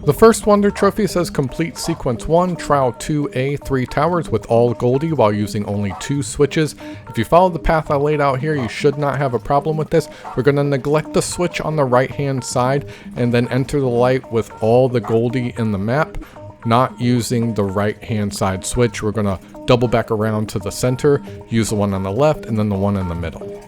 The first Wonder Trophy says complete Sequence 1, Trial 2A, 3 towers with all Goldy while using only 2 switches. If you follow the path I laid out here, you should not have a problem with this. We're going to neglect the switch on the right hand side and then enter the light with all the Goldy in the map, not using the right hand side switch. We're going to double back around to the center, use the one on the left and then the one in the middle.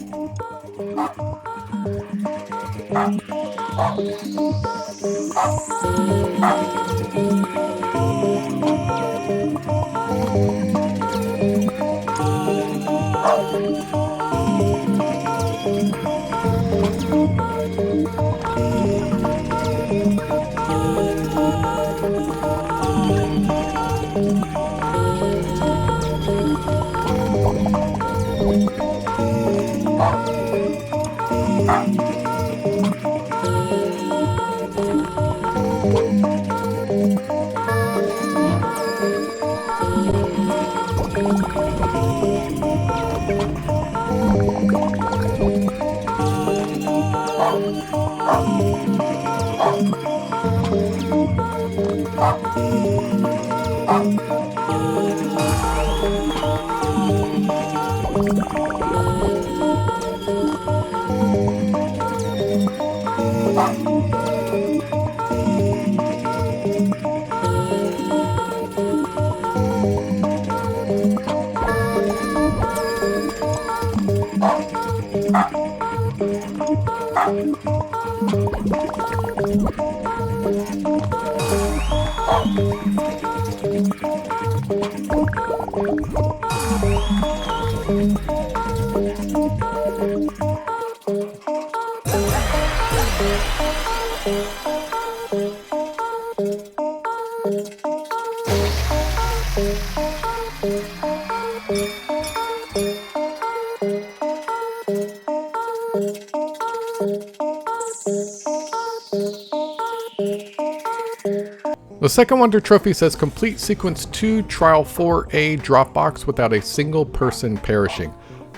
The second Wonder Trophy says complete Sequence 2, Trial 4A, Dropbox without a single person perishing.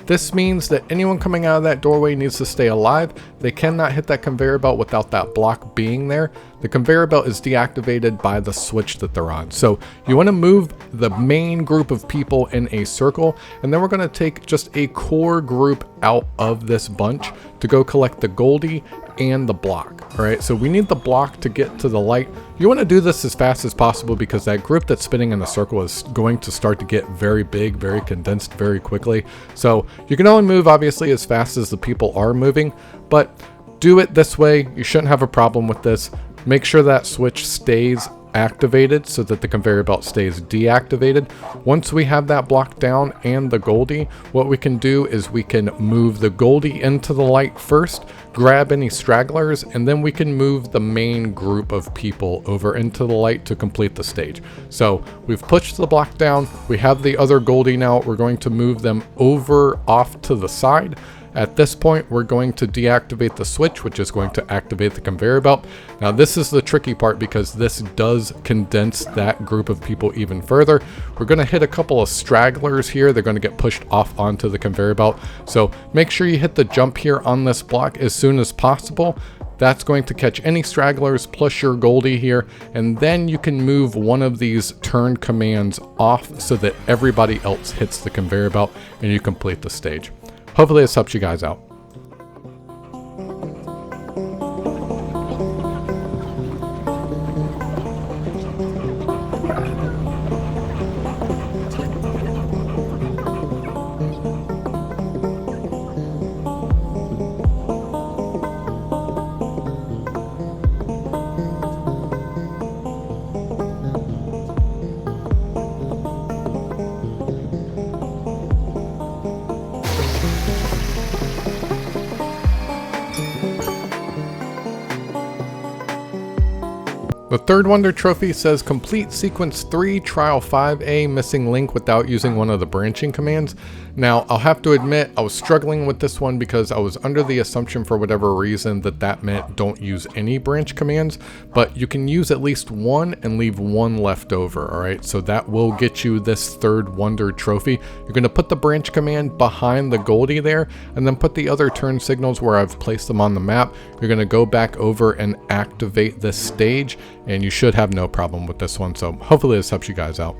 This means that anyone coming out of that doorway needs to stay alive. They cannot hit that conveyor belt without that block being there. The conveyor belt is deactivated by the switch that they're on. So you want to move the main group of people in a circle, and then we're going to take just a core group out of this bunch to go collect the Goldy and the block. All right, so we need the block to get to the light. You want to do this as fast as possible because that group that's spinning in the circle is going to start to get very big, very condensed very quickly. So you can only move obviously as fast as the people are moving, but do it this way. You shouldn't have a problem with this. Make sure that switch stays activated so that the conveyor belt stays deactivated. Once we have that block down and the Goldy, what we can do is we can move the Goldy into the light first, grab any stragglers, and then we can move the main group of people over into the light to complete the stage. So we've pushed the block down, we have the other Goldy now, we're going to move them over off to the side. At this point, we're going to deactivate the switch, which is going to activate the conveyor belt. Now, this is the tricky part because this does condense that group of people even further. We're going to hit a couple of stragglers here. They're going to get pushed off onto the conveyor belt. So make sure you hit the jump here on this block as soon as possible. That's going to catch any stragglers plus your Goldy here, and then you can move one of these turn commands off so that everybody else hits the conveyor belt and you complete the stage. Hopefully this helps you guys out. The third Wonder Trophy says complete sequence 3 trial 5A missing link without using one of the branching commands. Now I'll have to admit I was struggling with this one because I was under the assumption for whatever reason that meant don't use any branch commands, but you can use at least one and leave one left over. Alright, so that will get you this third Wonder Trophy. You're going to put the branch command behind the Goldy there and then put the other turn signals where I've placed them on the map. You're going to go back over and activate this stage, and you should have no problem with this one. So hopefully this helps you guys out.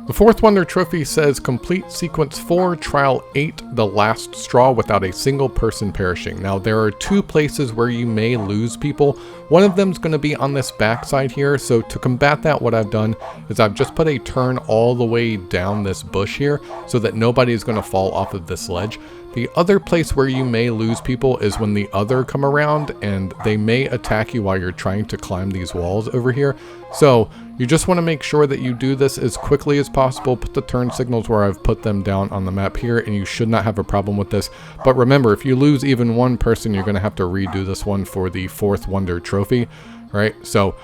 The fourth Wonder Trophy says complete sequence 4 trial 8 the last straw without a single person perishing. Now there are two places where you may lose people. One of them is going to be on this backside here, so to combat that what I've done is I've just put a turn all the way down this bush here so that nobody is going to fall off of this ledge. The other place where you may lose people is when the other come around and they may attack you while you're trying to climb these walls over here. So you just want to make sure that you do this as quickly as possible. Put the turn signals where I've put them down on the map here, and you should not have a problem with this. But remember, if you lose even one person, you're going to have to redo this one for the fourth Wonder Trophy. All right, so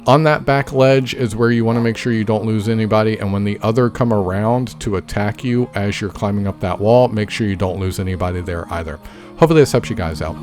on that back ledge is where you want to make sure you don't lose anybody, and when the other come around to attack you as you're climbing up that wall, make sure you don't lose anybody there either. Hopefully this helps you guys out.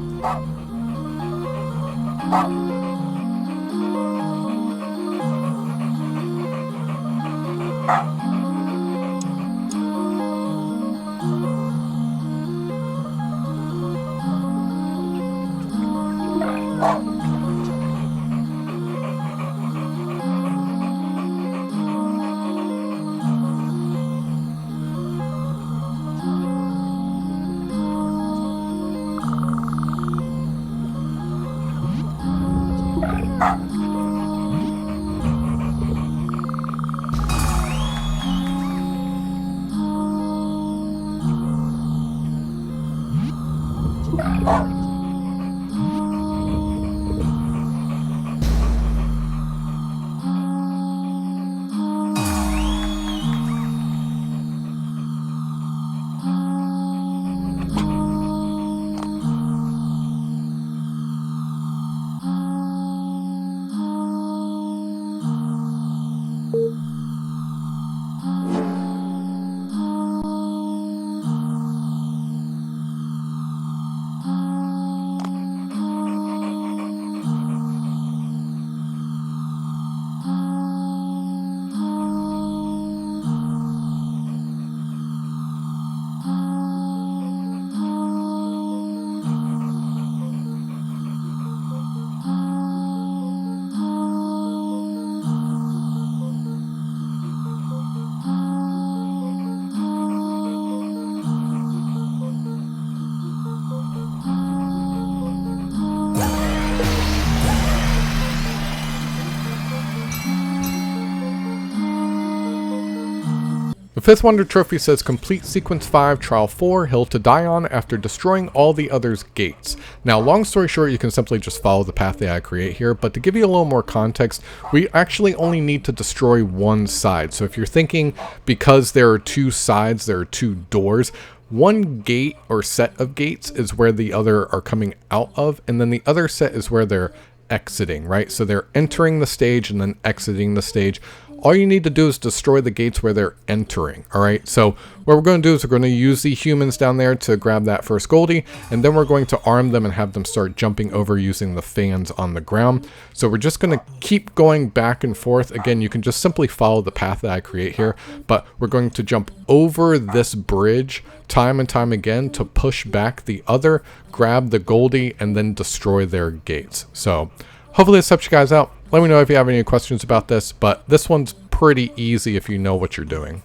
fifth wonder trophy says complete sequence 5, trial 4, hill to die on after destroying all the others' gates. Now, long story short, you can simply just follow the path that I create here, but to give you a little more context, we actually only need to destroy one side. So if you're thinking because there are two sides, there are two doors, one gate or set of gates is where the other are coming out of, and then the other set is where they're exiting, right? So they're entering the stage and then exiting the stage. All you need to do is destroy the gates where they're entering, all right? So what we're going to do is we're going to use the humans down there to grab that first Goldy, and then we're going to arm them and have them start jumping over using the fans on the ground. So we're just going to keep going back and forth. Again, you can just simply follow the path that I create here, but we're going to jump over this bridge time and time again to push back the other, grab the Goldy, and then destroy their gates. So hopefully this helps you guys out. Let me know if you have any questions about this, but this one's pretty easy if you know what you're doing.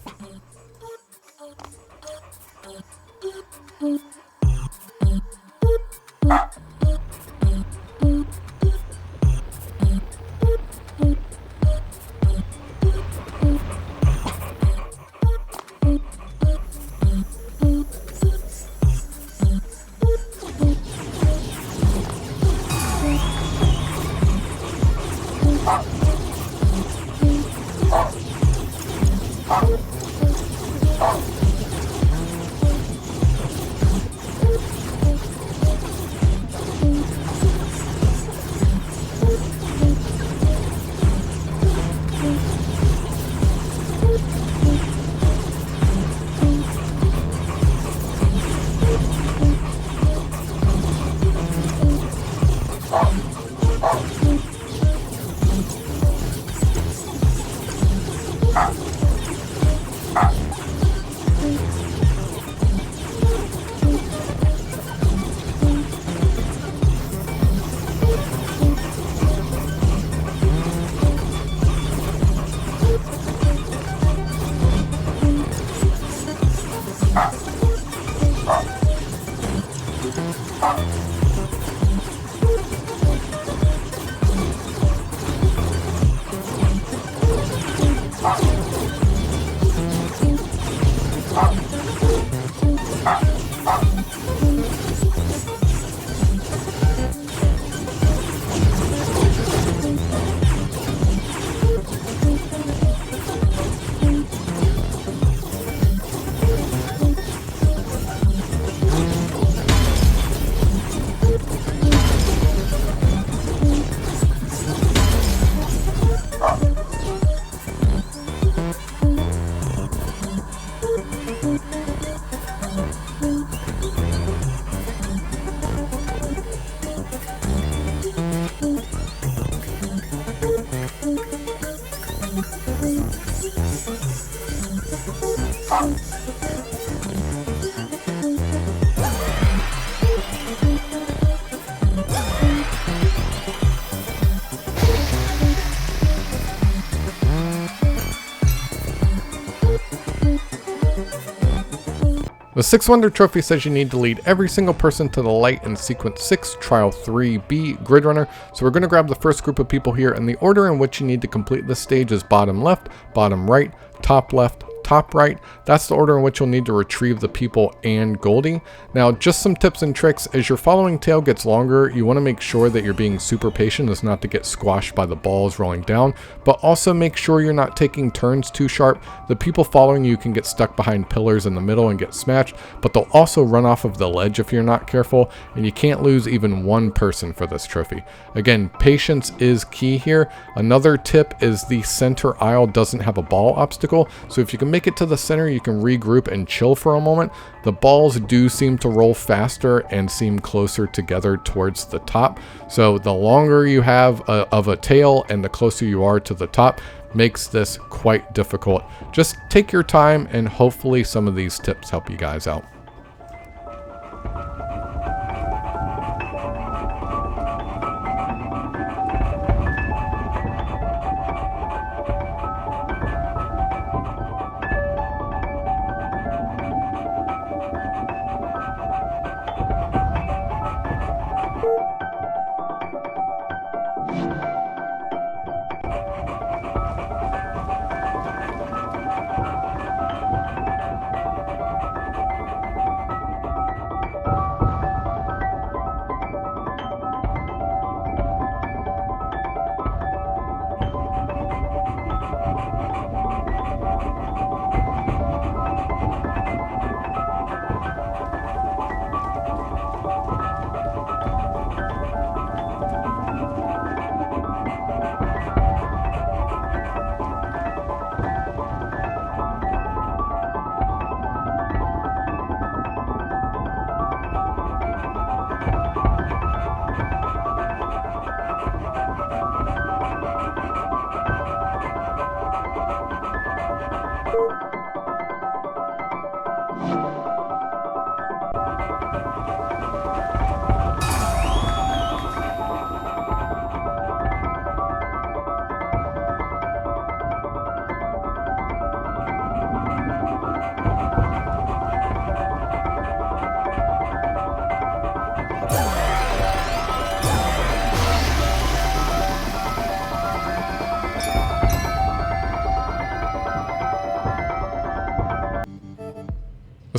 The 6 Wonder Trophy says you need to lead every single person to the light in Sequence 6, Trial 3B, Grid Runner. So we're going to grab the first group of people here, and the order in which you need to complete this stage is bottom left, bottom right, top left, top right. That's the order in which you'll need to retrieve the people and Goldy. Now, just some tips and tricks. As your following tail gets longer, you want to make sure that you're being super patient as not to get squashed by the balls rolling down, but also make sure you're not taking turns too sharp. The people following you can get stuck behind pillars in the middle and get smashed, but they'll also run off of the ledge if you're not careful, and you can't lose even one person for this trophy. Again, patience is key here. Another tip is the center aisle doesn't have a ball obstacle, so if you can make it to the center, you can regroup and chill for a moment. The balls do seem to roll faster and seem closer together towards the top, so the longer you have of a tail and the closer you are to the top makes this quite difficult. Just take your time, and hopefully some of these tips help you guys out.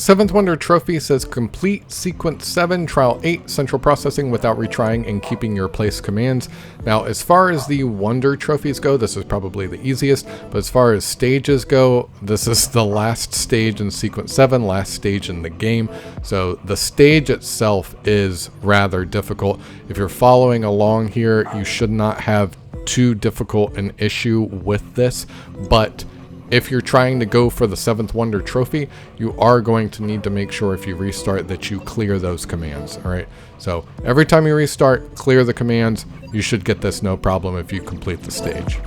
Seventh Wonder Trophy says complete Sequence 7, Trial 8, Central Processing without retrying and keeping your place commands. Now, as far as the Wonder Trophies go, this is probably the easiest, but as far as stages go, this is the last stage in Sequence 7, last stage in the game. So the stage itself is rather difficult. If you're following along here, you should not have too difficult an issue with this, but if you're trying to go for the Seventh Wonder Trophy, you are going to need to make sure if you restart that you clear those commands, all right? So every time you restart, clear the commands. You should get this no problem if you complete the stage.